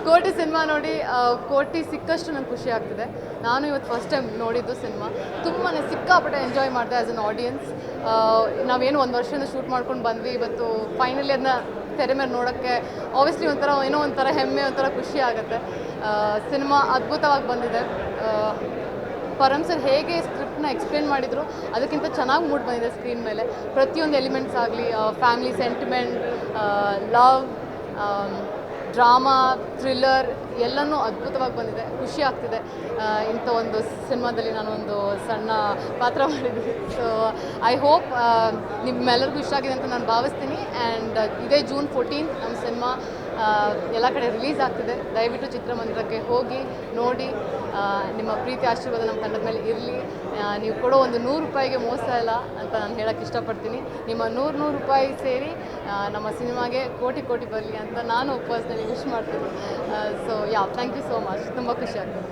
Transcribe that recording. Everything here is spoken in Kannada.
ಕೋಟಿ ಸಿನಿಮಾ ನೋಡಿ ಕೋಟಿ ಸಿಕ್ಕಷ್ಟು ನಂಗೆ ಖುಷಿ ಆಗ್ತಿದೆ. ನಾನು ಇವತ್ತು ಫಸ್ಟ್ ಟೈಮ್ ನೋಡಿದ್ದು ಸಿನಿಮಾ. ತುಂಬಾ ಸಿಕ್ಕಾಪಟ್ಟೆ ಎಂಜಾಯ್ ಮಾಡಿದೆ ಆ್ಯಸ್ ಅನ್ ಆಡಿಯನ್ಸ್. ನಾವೇನು ಒಂದು ವರ್ಷದಿಂದ ಶೂಟ್ ಮಾಡ್ಕೊಂಡು ಬಂದ್ವಿ, ಇವತ್ತು ಫೈನಲಿ ಅದನ್ನ ತೆರೆ ಮೇಲೆ ನೋಡೋಕ್ಕೆ ಆಬ್ವಿಯಸ್ಲಿ ಏನೋ ಒಂಥರ ಹೆಮ್ಮೆ, ಒಂಥರ ಖುಷಿ ಆಗುತ್ತೆ. ಸಿನಿಮಾ ಅದ್ಭುತವಾಗಿ ಬಂದಿದೆ. ಪರಮ್ ಸರ್ ಹೇಗೆ ಸ್ಕ್ರಿಪ್ಟ್ನ ಎಕ್ಸ್ಪ್ಲೇನ್ ಮಾಡಿದ್ರು ಅದಕ್ಕಿಂತ ಚೆನ್ನಾಗಿ ಮೂಡ್ ಬಂದಿದೆ ಸ್ಕ್ರೀನ್ ಮೇಲೆ. ಪ್ರತಿಯೊಂದು ಎಲಿಮೆಂಟ್ಸ್ ಆಗಲಿ, family sentiment, love, drama, thriller ಎಲ್ಲನೂ ಅದ್ಭುತವಾಗಿ ಬಂದಿದೆ. ಖುಷಿ ಆಗ್ತಿದೆ ಇಂಥ ಒಂದು ಸಿನಿಮಾದಲ್ಲಿ ನಾನು ಒಂದು ಸಣ್ಣ ಪಾತ್ರ ಮಾಡಿದ್ದೀನಿ. ಸೊ ಐ ಹೋಪ್ ನಿಮ್ಮೆಲ್ಲರಿಗೂ ಇಷ್ಟ ಆಗಿದೆ ಅಂತ ನಾನು ಭಾವಿಸ್ತೀನಿ. ಆ್ಯಂಡ್ ಇದೇ ಜೂನ್ 14 ನಮ್ಮ ಸಿನಿಮಾ ಎಲ್ಲ ಕಡೆ ರಿಲೀಸ್ ಆಗ್ತಿದೆ. ದಯವಿಟ್ಟು ಚಿತ್ರಮಂದಿರಕ್ಕೆ ಹೋಗಿ ನೋಡಿ. ನಿಮ್ಮ ಪ್ರೀತಿ ಆಶೀರ್ವಾದ ನಮ್ಮ ತಂಡದ ಮೇಲೆ ಇರಲಿ. ನೀವು ಕೊಡೋ ಒಂದು 100 ರೂಪಾಯಿಗೆ ಮೋಸ ಇಲ್ಲ ಅಂತ ನಾನು ಹೇಳೋಕ್ಕೆ ಇಷ್ಟಪಡ್ತೀನಿ. ನಿಮ್ಮ 100 ರೂಪಾಯಿ ಸೇರಿ ನಮ್ಮ ಸಿನಿಮಾಗೆ ಕೋಟಿ ಬರಲಿ ಅಂತ ನಾನು ಪರ್ಸ್ನಲಿ ವಿಶ್ ಮಾಡ್ತೀನಿ. So thank you so much. ತುಂಬ ಖುಷಿ ಆಗ್ತದೆ.